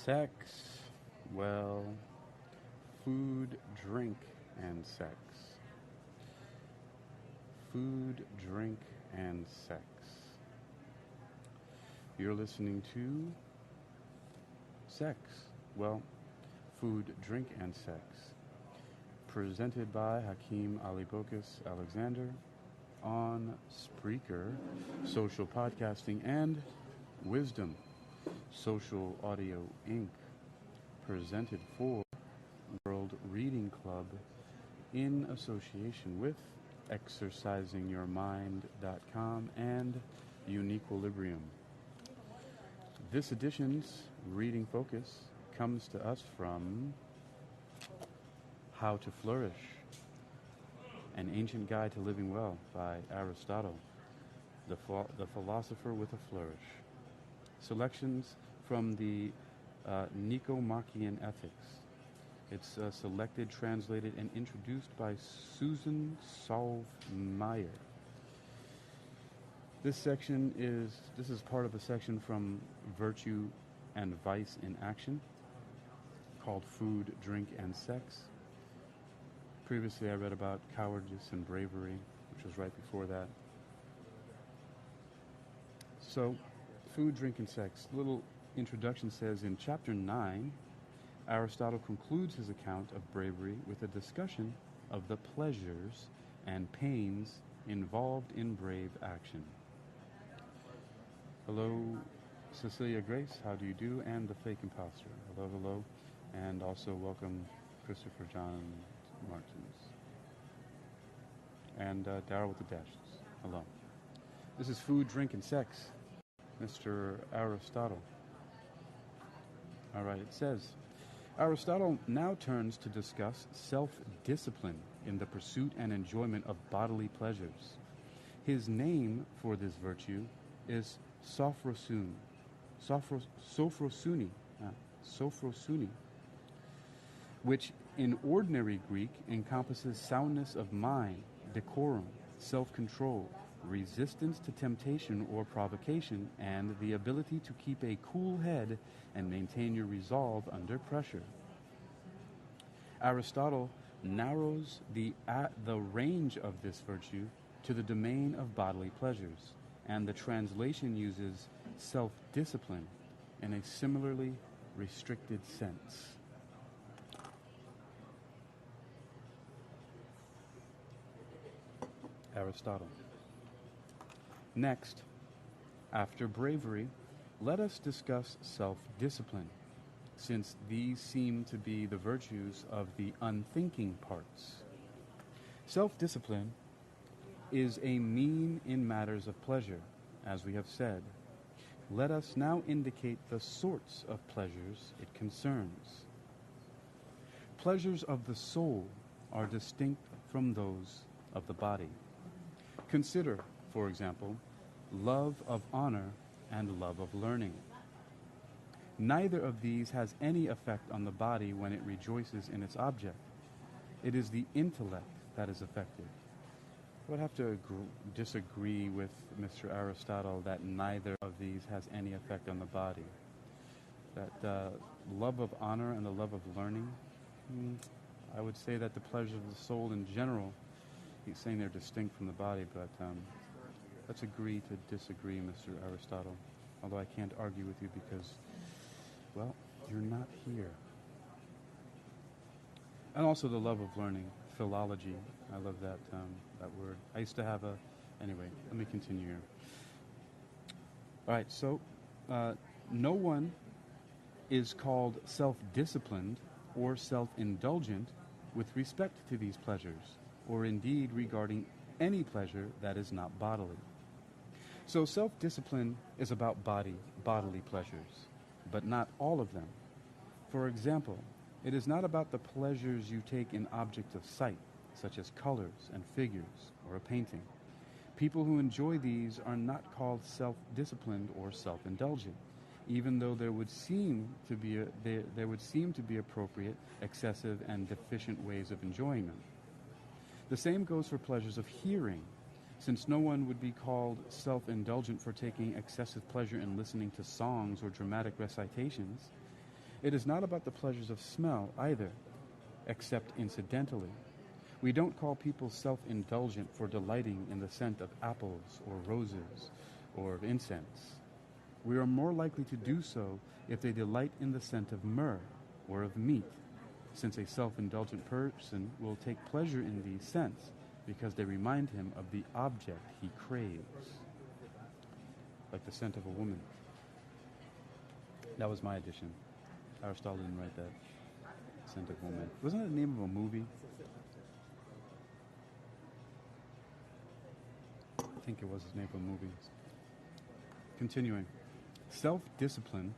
Sex, well, food, drink, and sex. Food, drink, and sex. You're listening to Sex, well, food, drink, and sex. Presented by Hakeem Ali Bokus Alexander on Spreaker, Social Podcasting, and Wisdom, Social Audio Inc. Presented for World Reading Club in association with exercisingyourmind.com and UniquilibriuM. This edition's reading focus comes to us from How to Flourish, An Ancient Guide to Living Well by Aristotle, the philosopher with a flourish. Selections from the Nicomachean Ethics. It's selected, translated, and introduced by Susan Solve-Meyer. This is part of a section from Virtue and Vice in Action called Food, Drink, and Sex. Previously I read about cowardice and bravery, which was right before that. So, food, drink, and sex. Little introduction says in chapter 9, Aristotle concludes his account of bravery with a discussion of the pleasures and pains involved in brave action. Hello, Cecilia Grace, how do you do? And the fake imposter. Hello, hello. And also welcome Christopher John Martins. And Darryl with the dashes. Hello. This is Food, Drink, and Sex, Mr. Aristotle. All right, it says, Aristotle now turns to discuss self-discipline in the pursuit and enjoyment of bodily pleasures. His name for this virtue is sophrosune, which in ordinary Greek encompasses soundness of mind, decorum, self-control, resistance to temptation or provocation, and the ability to keep a cool head and maintain your resolve under pressure. Aristotle narrows the range of this virtue to the domain of bodily pleasures, and the translation uses self-discipline in a similarly restricted sense. Aristotle. Next, after bravery, let us discuss self-discipline, since these seem to be the virtues of the unthinking parts. Self-discipline is a mean in matters of pleasure, as we have said. Let us now indicate the sorts of pleasures it concerns. Pleasures of the soul are distinct from those of the body. Consider, for example, love of honor and love of learning. Neither of these has any effect on the body when it rejoices in its object. It is the intellect that is affected. I would have to disagree with Mr. Aristotle that neither of these has any effect on the body. That love of honor and the love of learning, I would say that the pleasure of the soul in general, he's saying they're distinct from the body, but let's agree to disagree, Mr. Aristotle. Although I can't argue with you because, well, you're not here. And also the love of learning, philology. I love that word. I used to have anyway, let me continue here. All right, so no one is called self-disciplined or self-indulgent with respect to these pleasures, or indeed regarding any pleasure that is not bodily. So self-discipline is about bodily pleasures, but not all of them. For example, it is not about the pleasures you take in objects of sight, such as colors and figures or a painting. People who enjoy these are not called self-disciplined or self-indulgent, even though there would seem to be appropriate, excessive, and deficient ways of enjoying them. The same goes for pleasures of hearing, since no one would be called self-indulgent for taking excessive pleasure in listening to songs or dramatic recitations. It is not about the pleasures of smell either, except incidentally. We don't call people self-indulgent for delighting in the scent of apples or roses or of incense. We are more likely to do so if they delight in the scent of myrrh or of meat, since a self-indulgent person will take pleasure in these scents because they remind him of the object he craves. Like the scent of a woman. That was my addition. Aristotle didn't write that. Scent of woman. Wasn't that the name of a movie? I think it was the name of a movie. Continuing. Self-discipline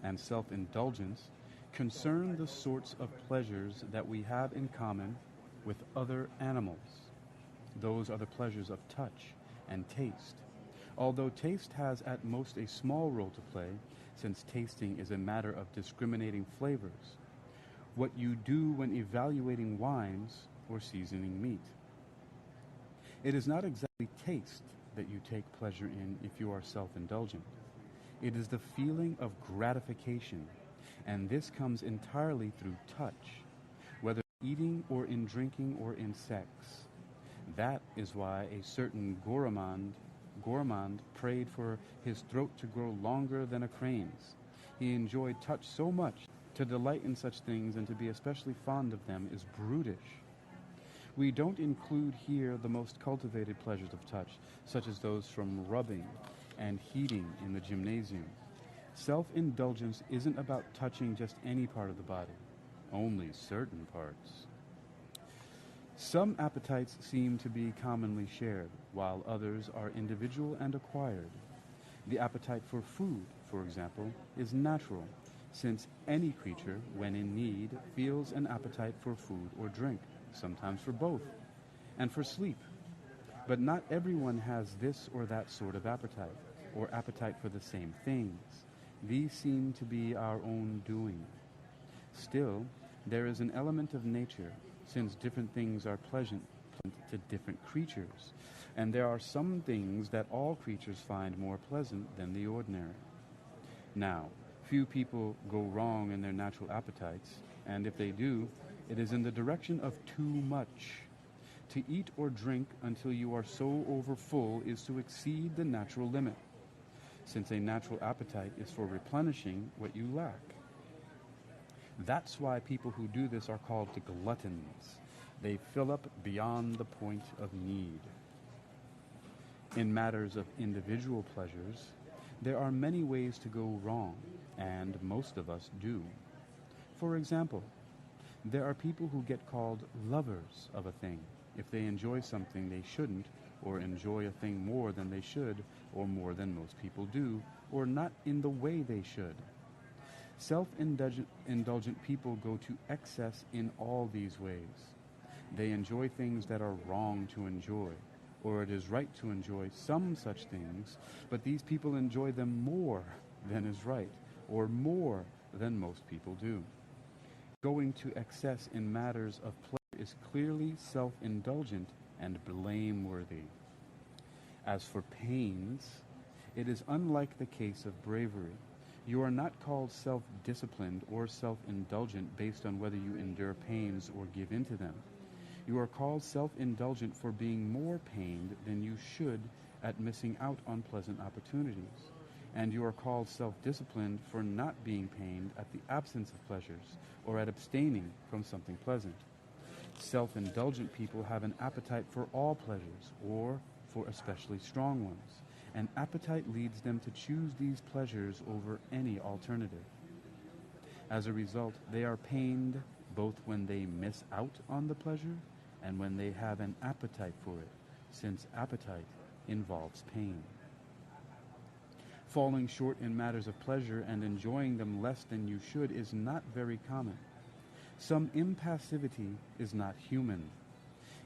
and self-indulgence concern the sorts of pleasures that we have in common with other animals. Those are the pleasures of touch and taste. Although taste has at most a small role to play, since tasting is a matter of discriminating flavors. What you do when evaluating wines or seasoning meat. It is not exactly taste that you take pleasure in if you are self-indulgent. It is the feeling of gratification, and this comes entirely through touch, whether eating or in drinking or in sex. That is why a certain gourmand prayed for his throat to grow longer than a crane's. He enjoyed touch so much. To delight in such things and to be especially fond of them is brutish. We don't include here the most cultivated pleasures of touch, such as those from rubbing and heating in the gymnasium. Self-indulgence isn't about touching just any part of the body, only certain parts. Some appetites seem to be commonly shared, while others are individual and acquired. The appetite for food, for example, is natural, since any creature, when in need, feels an appetite for food or drink, sometimes for both, and for sleep. But not everyone has this or that sort of appetite, or appetite for the same things. These seem to be our own doing. Still, there is an element of nature, since different things are pleasant to different creatures, and there are some things that all creatures find more pleasant than the ordinary. Now, few people go wrong in their natural appetites, and if they do, it is in the direction of too much. To eat or drink until you are so overfull is to exceed the natural limit, since a natural appetite is for replenishing what you lack. That's why people who do this are called gluttons. They fill up beyond the point of need. In matters of individual pleasures, there are many ways to go wrong, and most of us do. For example, there are people who get called lovers of a thing if they enjoy something they shouldn't, or enjoy a thing more than they should, or more than most people do, or not in the way they should. Self-indulgent people go to excess in all these ways. They enjoy things that are wrong to enjoy, or it is right to enjoy some such things, but these people enjoy them more than is right, or more than most people do. Going to excess in matters of pleasure is clearly self-indulgent and blameworthy. As for pains, it is unlike the case of bravery. You are not called self-disciplined or self-indulgent based on whether you endure pains or give in to them. You are called self-indulgent for being more pained than you should at missing out on pleasant opportunities. And you are called self-disciplined for not being pained at the absence of pleasures or at abstaining from something pleasant. Self-indulgent people have an appetite for all pleasures or for especially strong ones. And appetite leads them to choose these pleasures over any alternative. As a result, they are pained both when they miss out on the pleasure and when they have an appetite for it, since appetite involves pain. Falling short in matters of pleasure and enjoying them less than you should is not very common. Some impassivity is not human.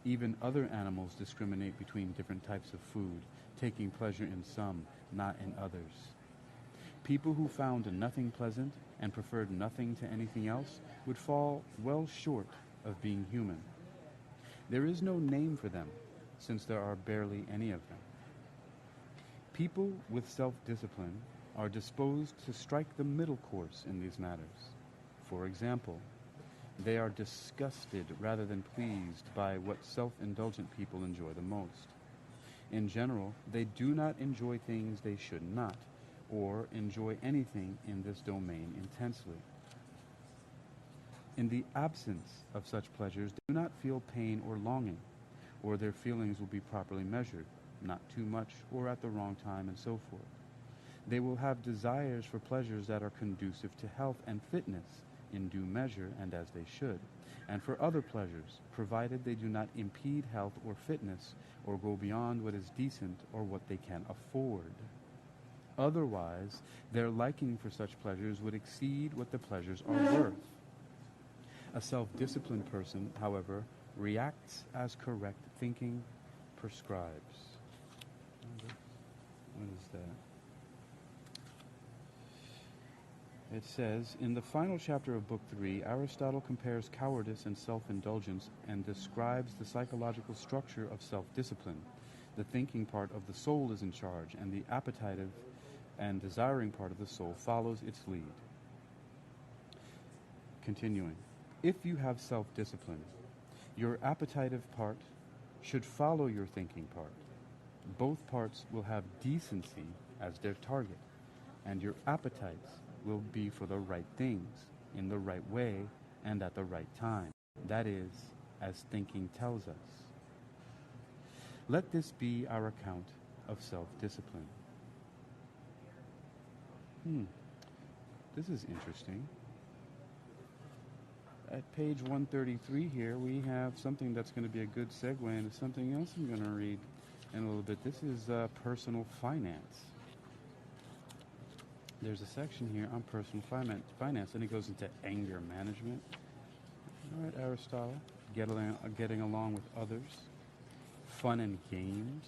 Even other animals discriminate between different types of food, taking pleasure in some, not in others. People who found nothing pleasant and preferred nothing to anything else would fall well short of being human. There is no name for them, since there are barely any of them. People with self-discipline are disposed to strike the middle course in these matters. For example, they are disgusted rather than pleased by what self-indulgent people enjoy the most. In general, they do not enjoy things they should not, or enjoy anything in this domain intensely. In the absence of such pleasures, they do not feel pain or longing, or their feelings will be properly measured, not too much or at the wrong time, and so forth. They will have desires for pleasures that are conducive to health and fitness in due measure and as they should, and for other pleasures, provided they do not impede health or fitness or go beyond what is decent or what they can afford. Otherwise, their liking for such pleasures would exceed what the pleasures are worth. A self-disciplined person, however, reacts as correct thinking prescribes. What is that? It says, in the final chapter of Book 3, Aristotle compares cowardice and self-indulgence and describes the psychological structure of self-discipline. The thinking part of the soul is in charge, and the appetitive and desiring part of the soul follows its lead. Continuing, if you have self-discipline, your appetitive part should follow your thinking part. Both parts will have decency as their target, and your appetites will be for the right things, in the right way, and at the right time. That is, as thinking tells us. Let this be our account of self-discipline. This is interesting. At page 133 here, we have something that's going to be a good segue into something else I'm going to read in a little bit. This is personal finance. There's a section here on personal finance, and it goes into anger management. All right, Aristotle, getting along with others, fun and games.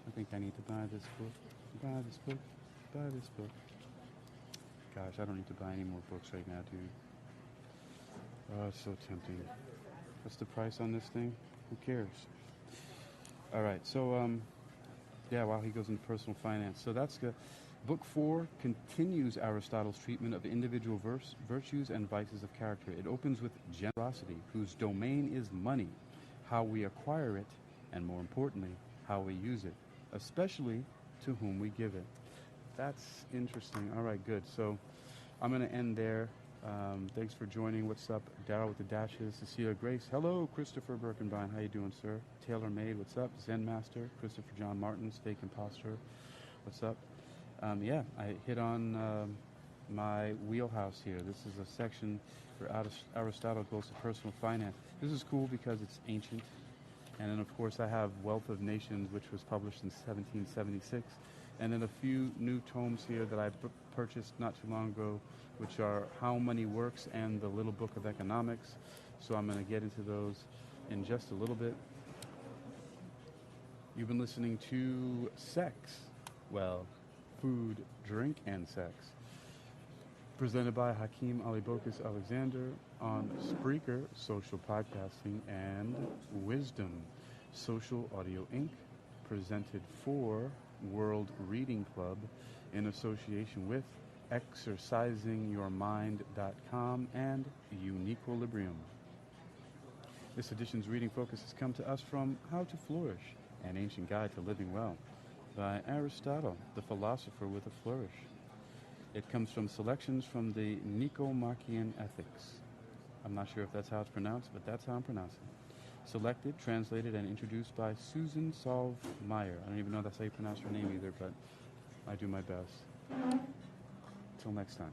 I think I need to buy this book. Buy this book. Buy this book. Gosh, I don't need to buy any more books right now, dude. Oh, it's so tempting. What's the price on this thing? Who cares? All right, so, wow, he goes into personal finance. So that's good. Book 4 continues Aristotle's treatment of individual virtues and vices of character. It opens with generosity, whose domain is money, how we acquire it, and more importantly, how we use it, especially to whom we give it. That's interesting. All right, good. So I'm going to end there. Thanks for joining. What's up? Daryl with the dashes. Cecilia Grace. Hello, Christopher Birkenbein. How you doing, sir? Taylor Made. What's up? Zen Master. Christopher John Martin. Fake Imposter. What's up? I hit on my wheelhouse here. This is a section where Aristotle goes to personal finance. This is cool because it's ancient. And then, of course, I have Wealth of Nations, which was published in 1776. And then a few new tomes here that I purchased not too long ago, which are How Money Works and the Little Book of Economics. So I'm going to get into those in just a little bit. You've been listening to Sex. Well, Food, Drink, and Sex. Presented by Hakeem Alibokus Alexander on Spreaker, Social Podcasting, and Wisdom, Social Audio Inc., presented for World Reading Club in association with exercisingyourmind.com and UniquilibriuM. This edition's reading focus has come to us from How to Flourish, an Ancient Guide to Living Well, by Aristotle, the philosopher with a flourish. It comes from selections from the Nicomachean Ethics. I'm not sure if that's how it's pronounced, but that's how I'm pronouncing it. Selected, translated, and introduced by Susan Solve Meyer. I don't even know if that's how you pronounce her name either, but I do my best. Till next time.